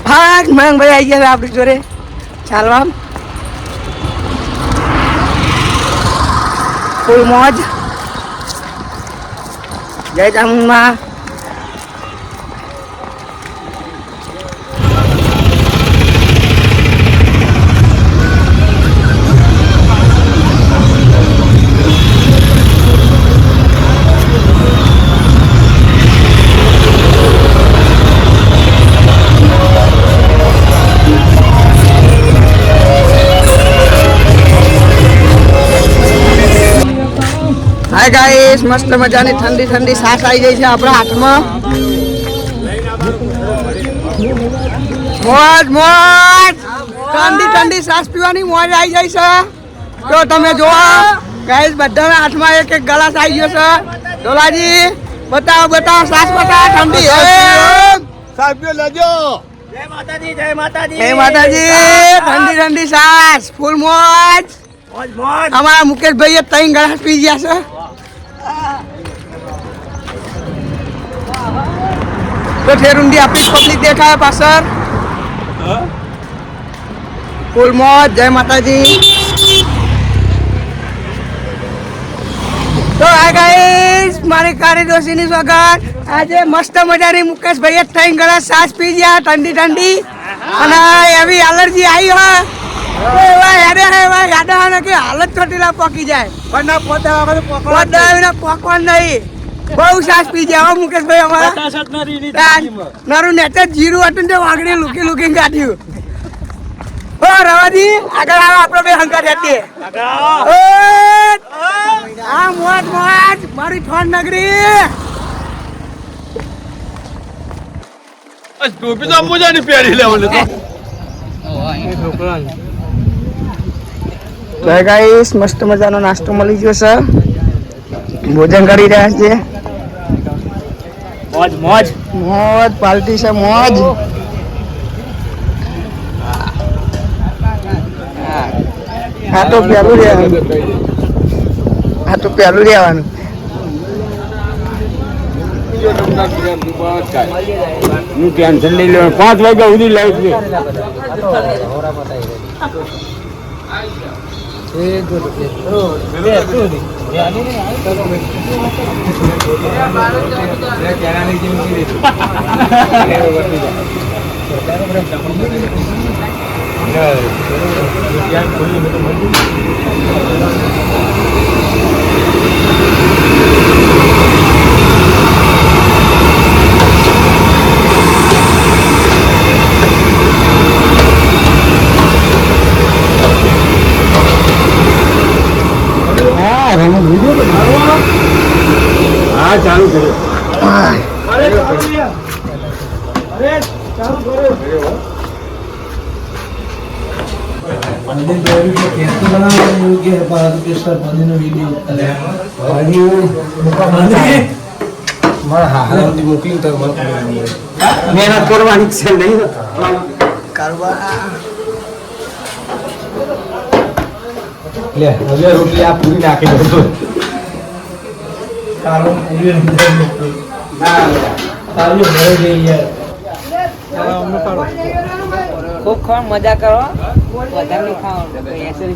હા મયંકભાઈ આવી ગયા આપણી જોડે ચાલવા ફૂલ મોજ જય ચામુંડમાં હાય ગાઈસ મસ્ત મજાની ઠંડી ઠંડી સાસ આવી ગઈ છે આપણા હાથમાં મોજ મોજ ઠંડી ઠંડી સાસ પીવાની મોજ આવી જાય છે તો તમે જોવો ગાઈસ બધાના હાથમાં એક એક ગ્લાસ આવી ગયો છે ડોલાજી બતાવો બતાવો સાસ બતાવો ઠંડી સાહેબ લેજો જય માતાજી જય માતાજી જય માતાજી ઠંડી ઠંડી સાસ ફૂલ મોજ મોજ મોજ અમારા મુકેશભાઈએ 3 ગ્લાસ પી ગયા છે તો ઠેરુંડી આપણી પબ્લિક દેખાય પાછળ ફૂલ મોજ જય માતાજી તો આ ગાઈસ મારી કારી દોશીની સ્વાગત આજે મસ્ત મજાની મુકેશભાઈએ 3 ગ્લાસ સાસ પી ગયા ઠંડી ઠંડી અને એવી એલર્જી આવી હોય કે હાલત ચોટીલા પોકી જાય પોકવા નહીં બહુ સાસ પી જાય મુકેશભાઈ અમારા મારું નેટ જીરું હતું તે વાગડી લુકી લુકી કાઢ્યું હો રવાજી આગળ આવો આપણે બે હંકાર હતી આ મોજ મોજ મારી ફોન નગરી ટોપી તો મોજાની પહેરી લેવાની તો ગાઈસ મસ્ત મજાનો નાસ્તો મળી ગયો છે ભોજન કરી રહ્યા છે મોજ મોજ મોજ પાર્ટી છે મોજ હા તો પેલું રહેવાનું હું ટેન્શન લઈ લે 5 વાગ્યા સુધી લાઈટ છે હા ચાલુ કર્યો મહેનત કરવાની છે નહીં લે હવે રોટલી આ પૂરી નાખી દો ખૂબ ખાવા મજા કરો વધારે ખાવાનું તમે બેસી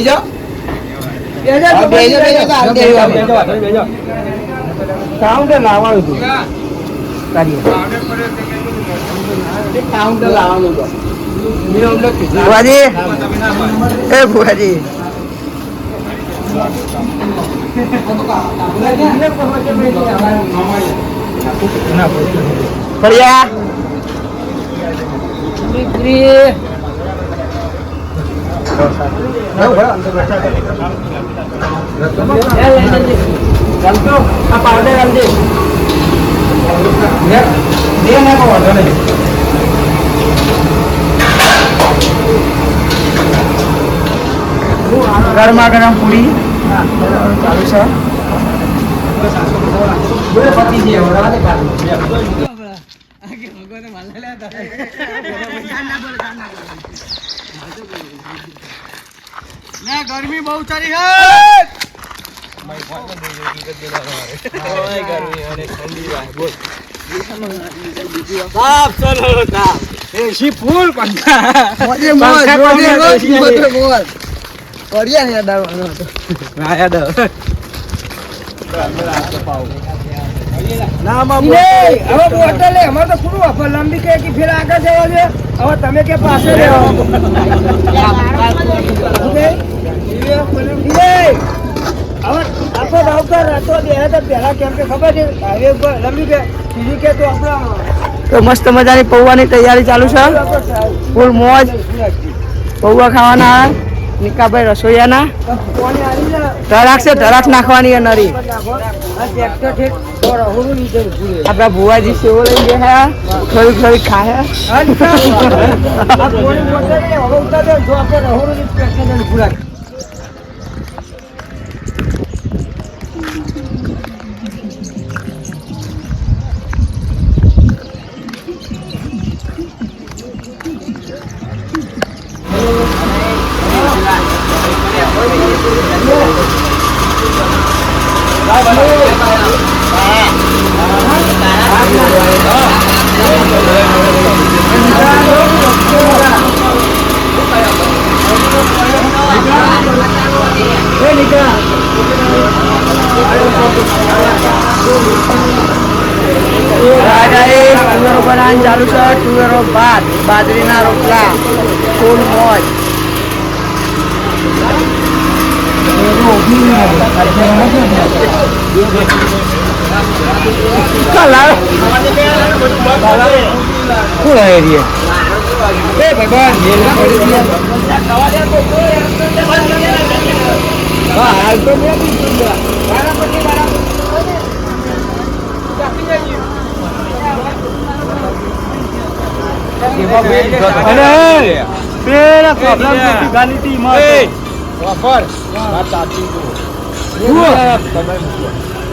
જાઓ કાઉન્ટર લાવવાનું હતું કાઉન્ટર લાવવાનું હતું ભુવાજી એ ભુવાજી ફળિયા ગરમા ગરમ પૂરી ચાલુ છે. ગરમી બહુ સારી છે ફૂલ લંબી કે ફેર આગળ જવા દે. હવે તમે કે પાસે તો મસ્ત મજાની પૌવાની તૈયારી ચાલુ છે. ફૂલ મોજ પૌવા ખાવાના. નિકાભાઈ રસોઈયાના ધરાક છે, ધરાક નાખવાની નરી. આપડા ભુવાજી સેવો લઈ ગયા, થોડી થોડી ખાયા. ચાલુ છે. ટુવેરો ભાત, બાજરીના રોટલા, ફૂલ મોજ.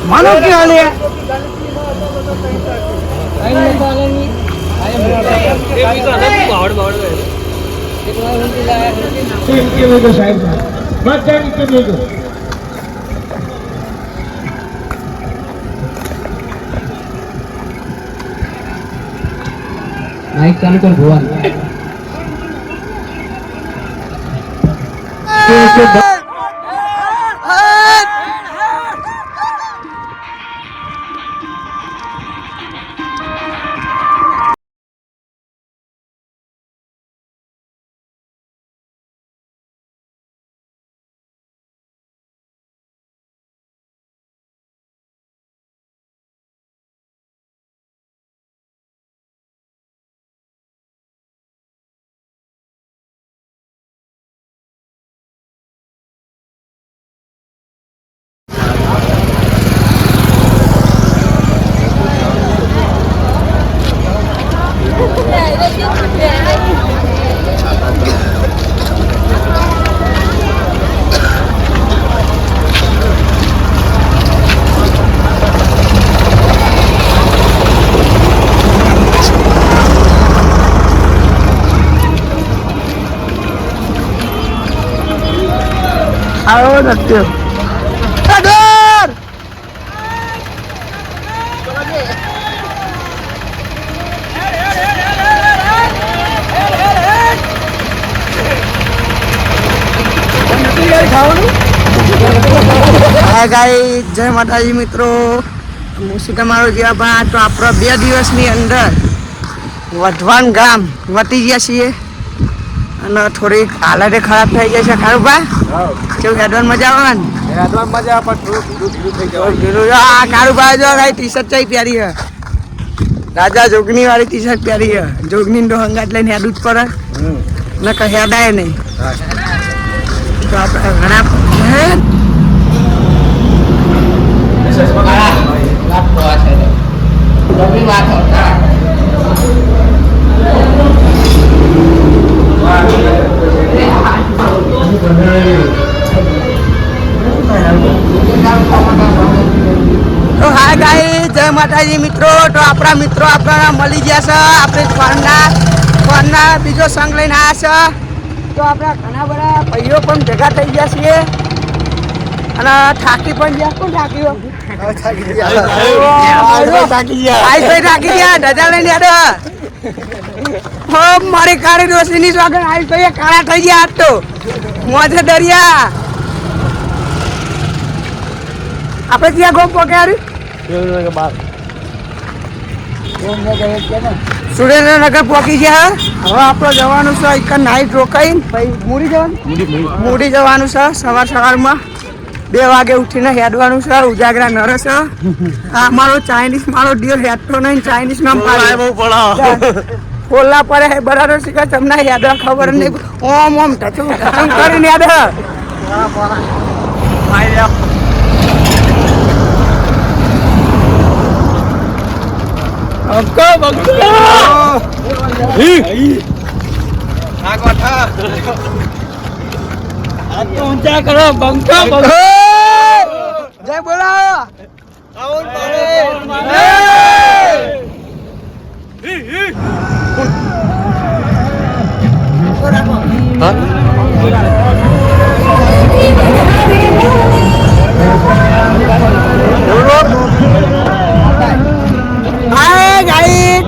માનો કે હાલે માઇક ચાલુ કર ભુવન. આવો નથી અડર હા ગાઈ જય માતાજી મિત્રો. તમારો જે બા તો આપણા 2 દિવસની અંદર વધવાન ગામ વટી ગયા છીએ. અને થોડીક હાલતે ખરાબ થઈ જાય છે કારુભા કેવું હેડવાની મજા આવે ને મજા પણ થોડું થઈ આ કારુભા જો ભાઈ ટી શર્ટ ચાઈ પહેરી છે રાજા જોગની વાળી ટી શર્ટ પહેરી છે જોગની તો હંગાત લઈને હેડું જ પડે ને કઈ હેડાય નહીં તો આપણે ઘણા તો હાય ગાઈસ જય માતાજી મિત્રો તો આપણા મિત્રો આપણા મળી ગયા છે આપણે ફોનના બીજો સંગ લઈને આવ્યા છે તો આપણા ઘણા બધા ભાઈઓ પણ ભેગા થઈ ગયા છીએ અને થાકી પણ ગયા કોણ થાકી ગયા ધજા લઈને યાર હો મારી કાળી રોશની સ્વાગત આઈ ભાઈ કાળા થઈ ગયા આજ તો મોજે દરિયા આપણે ત્યાં ગોપ પગાડી સુરેન્દ્રનગર પહોંચી ગયા હવે આપણે જવાનું છે એક નાઈટ રોકાઈને પછી મૂડી જવાનું છે સવારમાં 2 વાગે ઉઠીને હેડવાનું છે ઉજાગરા નરસ આ અમારો ચાઇનીઝ મારો ડિયર હેડતો નહીં ચાઇનીઝ નામ ખોલા પડે હે બરાબર શીખે તમને હેડવા ખબર નહીં ઓમ ટચું કરીને હેડ ઊંચા કરો બંકો જય બોલો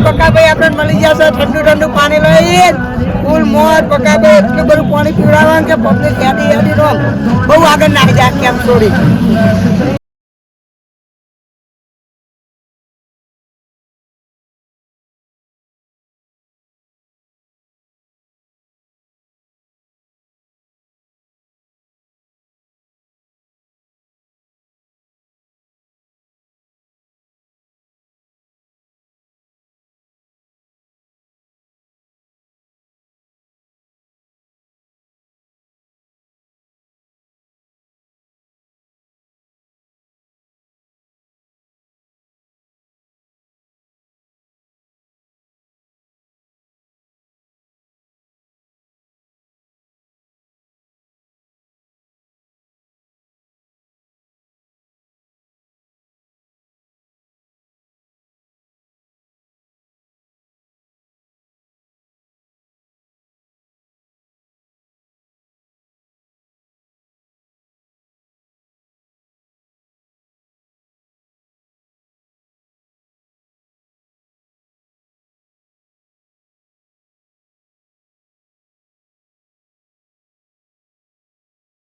પકાભાઈ આપણે મળી ગયા છે ઠંડુ પાણી લઈ ફૂલ મોજ પકાભાઈ એટલું બધું પાણી પીવડાવવાનું કે પબ્લિક યાદી નો બહુ આગળ નાખી જાય કેમ છોડી